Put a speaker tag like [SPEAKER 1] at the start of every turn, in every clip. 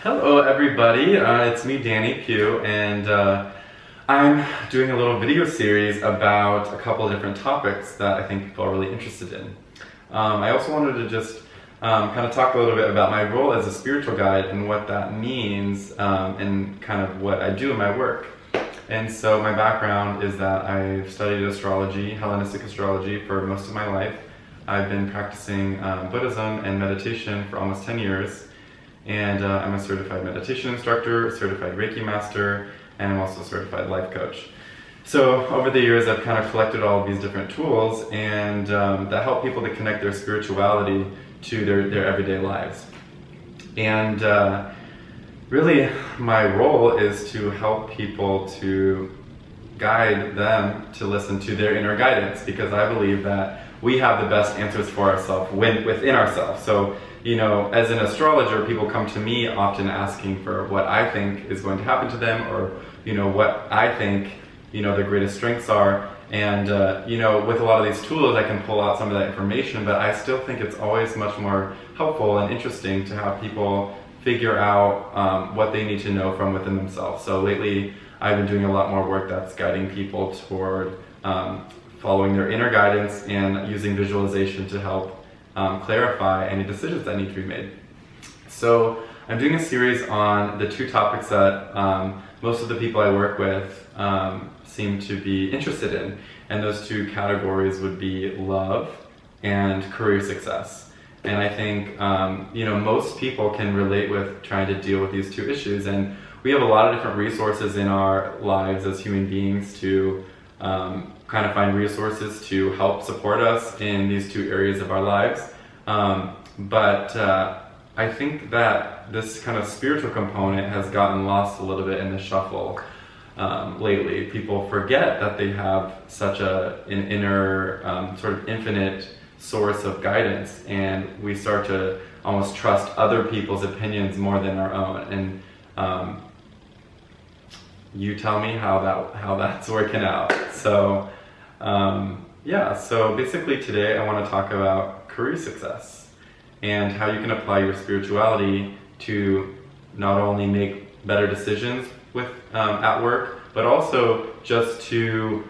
[SPEAKER 1] Hello everybody, it's me Danny Pugh, and I'm doing a little video series about a couple of different topics that I think people are really interested in. I also wanted to just kind of talk a little bit about my role as a spiritual guide and what that means and kind of what I do in my work. And so my background is that I've studied astrology, Hellenistic astrology, for most of my life. I've been practicing Buddhism and meditation for almost 10 years. And I'm a certified meditation instructor, certified Reiki master, and I'm also a certified life coach. So over the years, I've kind of collected all of these different tools and that help people to connect their spirituality to their everyday lives. And really, my role is to help people to guide them to listen to their inner guidance, because I believe that we have the best answers for ourselves within ourselves. So, you know, as an astrologer, people come to me often asking for what I think is going to happen to them, or, you know, what I think, you know, their greatest strengths are. And, you know, with a lot of these tools, I can pull out some of that information, but I still think it's always much more helpful and interesting to have people figure out what they need to know from within themselves. So lately, I've been doing a lot more work that's guiding people toward following their inner guidance and using visualization to help clarify any decisions that need to be made. So I'm doing a series on the two topics that most of the people I work with seem to be interested in, and those two categories would be love and career success. And I think you know, most people can relate with trying to deal with these two issues, and we have a lot of different resources in our lives as human beings to kind of find resources to help support us in these two areas of our lives. But I think that this kind of spiritual component has gotten lost a little bit in the shuffle lately. People forget that they have such an inner sort of infinite source of guidance, and we start to almost trust other people's opinions more than our own. And you tell me how that's working out. So yeah, so basically today I want to talk about career success and how you can apply your spirituality to not only make better decisions at work, but also just to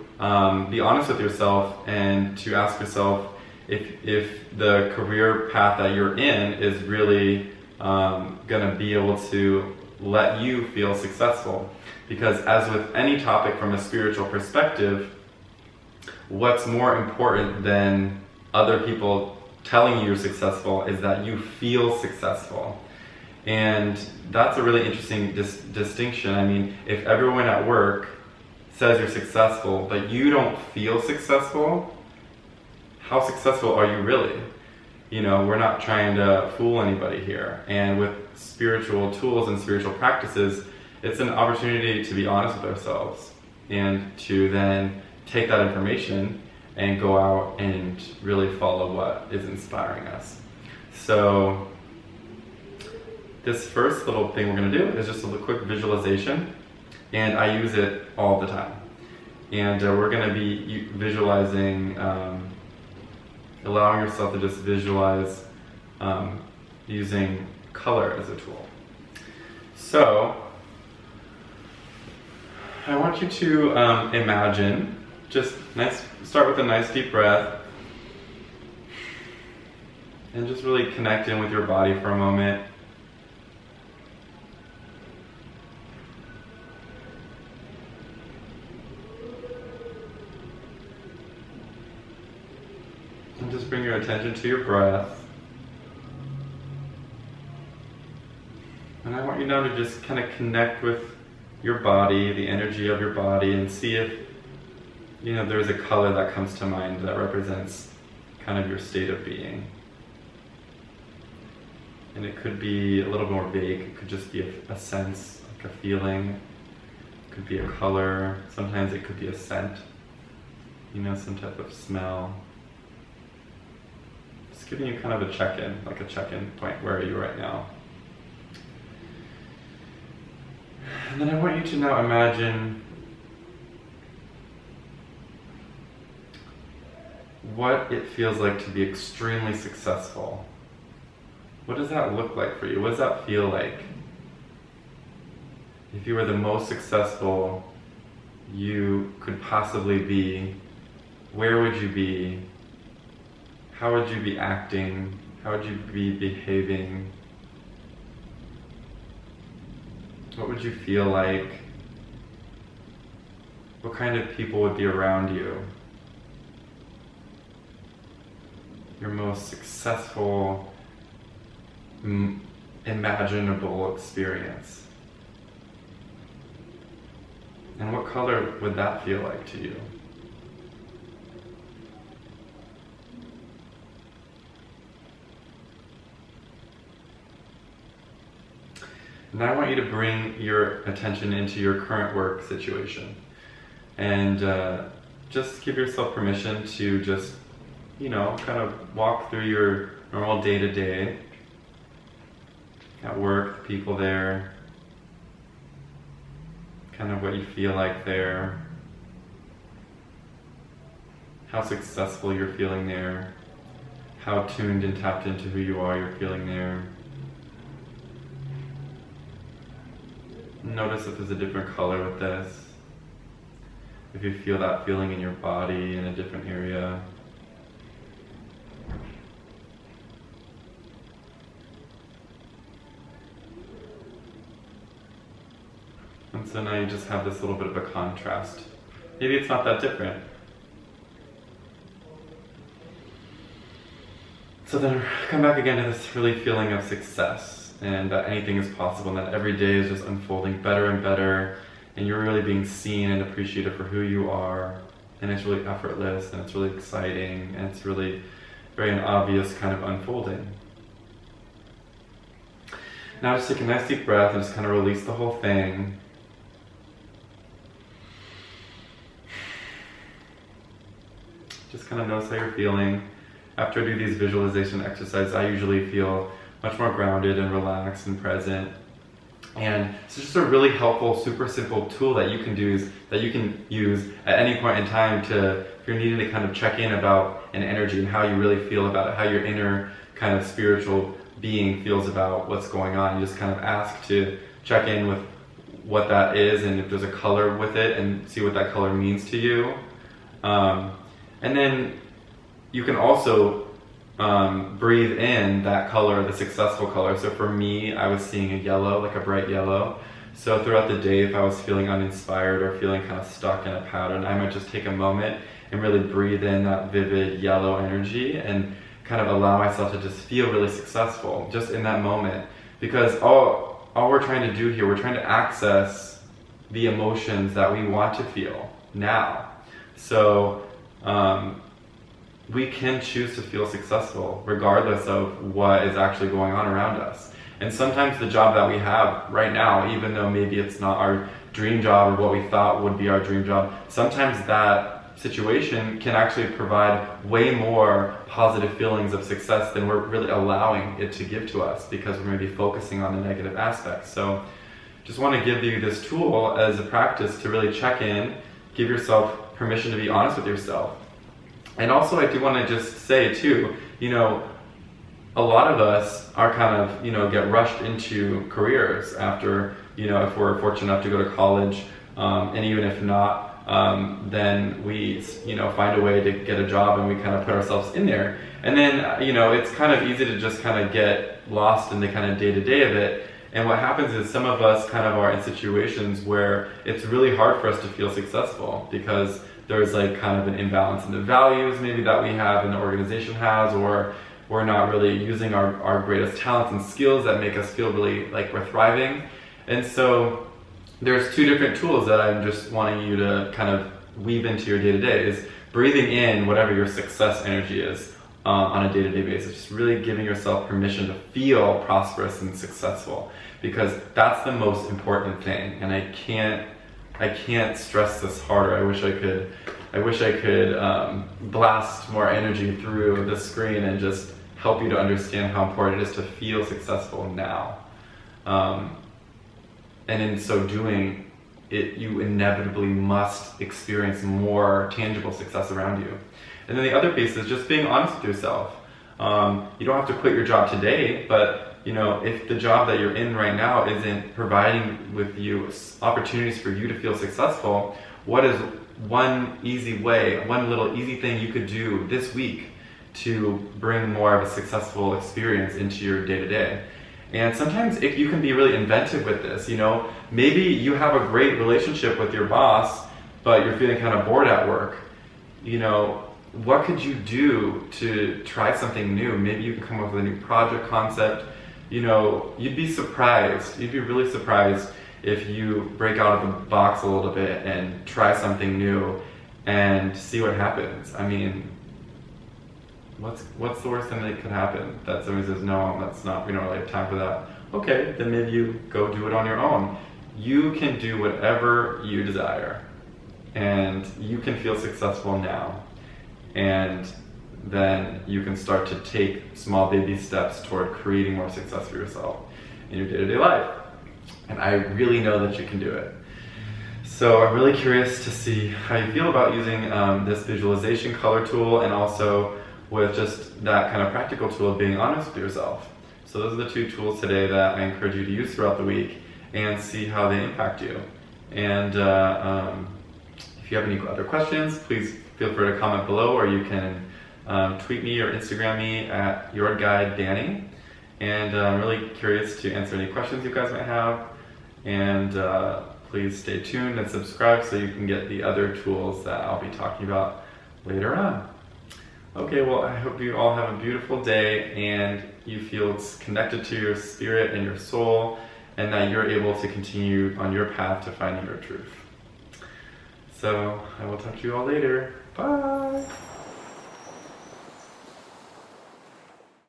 [SPEAKER 1] be honest with yourself and to ask yourself if the career path that you're in is really going to be able to let you feel successful. Because as with any topic from a spiritual perspective, what's more important than other people telling you you're successful is that you feel successful. And that's a really interesting distinction. I mean, if everyone at work says you're successful, but you don't feel successful, how successful are you really? You know, we're not trying to fool anybody here. And with spiritual tools and spiritual practices, it's an opportunity to be honest with ourselves and to then take that information and go out and really follow what is inspiring us. So this first little thing we're going to do is just a quick visualization, and I use it all the time. And we're going to be visualizing, allowing yourself to just visualize using color as a tool. So I want you to imagine, start with a nice deep breath and just really connect in with your body for a moment. And just bring your attention to your breath. And I want you now to just kind of connect with your body, the energy of your body, and see if, you know, there's a color that comes to mind that represents kind of your state of being. And it could be a little more vague. It could just be a sense, like a feeling. It could be a color. Sometimes it could be a scent, you know, some type of smell. Just giving you kind of a check-in, like a check-in point. Where are you right now? And then I want you to now imagine what it feels like to be extremely successful. What does that look like for you? What does that feel like? if you were the most successful you could possibly be, where would you be? How would you be acting? How would you be behaving? What would you feel like? What kind of people would be around you? Your most successful, imaginable experience. And what color would that feel like to you? Now I want you to bring your attention into your current work situation. And just give yourself permission to just, kind of walk through your normal day-to-day at work, the people there, kind of what you feel like there, how successful you're feeling there, how tuned and tapped into who you are you're feeling there. Notice if there's a different color with this, if you feel that feeling in your body in a different area. And so now you just have this little bit of a contrast. Maybe it's not that different. So then come back again to this really feeling of success and that anything is possible and that every day is just unfolding better and better and you're really being seen and appreciated for who you are, and it's really effortless and it's really exciting and it's really very an obvious kind of unfolding. Now just take a nice deep breath and just kind of release the whole thing. Just kind of notice how you're feeling. After I do these visualization exercises, I usually feel much more grounded and relaxed and present. And it's just a really helpful, super simple tool that you can use at any point in time to, if you're needing to kind of check in about an energy and how you really feel about it, how your inner kind of spiritual being feels about what's going on. You just kind of ask to check in with what that is and if there's a color with it and see what that color means to you. And then you can also breathe in that color, the successful color. So for me, I was seeing a yellow, like a bright yellow. So throughout the day, if I was feeling uninspired or feeling kind of stuck in a pattern, I might just take a moment and really breathe in that vivid yellow energy and kind of allow myself to just feel really successful just in that moment. Because all we're trying to do here, we're trying to access the emotions that we want to feel now. So we can choose to feel successful regardless of what is actually going on around us. And sometimes the job that we have right now, even though maybe it's not our dream job or what we thought would be our dream job, sometimes that situation can actually provide way more positive feelings of success than we're really allowing it to give to us because we're maybe focusing on the negative aspects. So just want to give you this tool as a practice to really check in, give yourself permission to be honest with yourself. And also I do want to just say too, a lot of us are kind of, get rushed into careers after, if we're fortunate enough to go to college, and even if not, then we, find a way to get a job and we kind of put ourselves in there. And then, it's kind of easy to just kind of get lost in the kind of day-to-day of it. And what happens is some of us kind of are in situations where it's really hard for us to feel successful because there's like kind of an imbalance in the values maybe that we have and the organization has, or we're not really using our greatest talents and skills that make us feel really like we're thriving. And so there's two different tools that I'm just wanting you to kind of weave into your day-to-day is breathing in whatever your success energy is on a day-to-day basis, just really giving yourself permission to feel prosperous and successful because that's the most important thing. And I can't stress this harder. I wish I could blast more energy through the screen and just help you to understand how important it is to feel successful now. And in so doing, you inevitably must experience more tangible success around you. And then the other piece is just being honest with yourself. You don't have to quit your job today, but if the job that you're in right now isn't providing with you opportunities for you to feel successful, what is one easy way, one little easy thing you could do this week to bring more of a successful experience into your day-to-day? And sometimes you can be really inventive with this. Maybe you have a great relationship with your boss, but you're feeling kind of bored at work. What could you do to try something new? Maybe you can come up with a new project concept. You'd be surprised. You'd be really surprised if you break out of the box a little bit and try something new and see what happens. I mean, what's the worst thing that could happen? That somebody says, no, we don't really have time for that. Okay, then maybe you go do it on your own. You can do whatever you desire, and you can feel successful now. And then you can start to take small baby steps toward creating more success for yourself in your day-to-day life. And I really know that you can do it. So I'm really curious to see how you feel about using this visualization color tool, and also with just that kind of practical tool of being honest with yourself. So those are the two tools today that I encourage you to use throughout the week and see how they impact you. And if you have any other questions, please feel free to comment below, or you can tweet me or Instagram me at YourGuideDanny. And I'm really curious to answer any questions you guys might have. And please stay tuned and subscribe so you can get the other tools that I'll be talking about later on. Okay, well, I hope you all have a beautiful day and you feel connected to your spirit and your soul, and that you're able to continue on your path to finding your truth. So I will talk to you all later. Bye!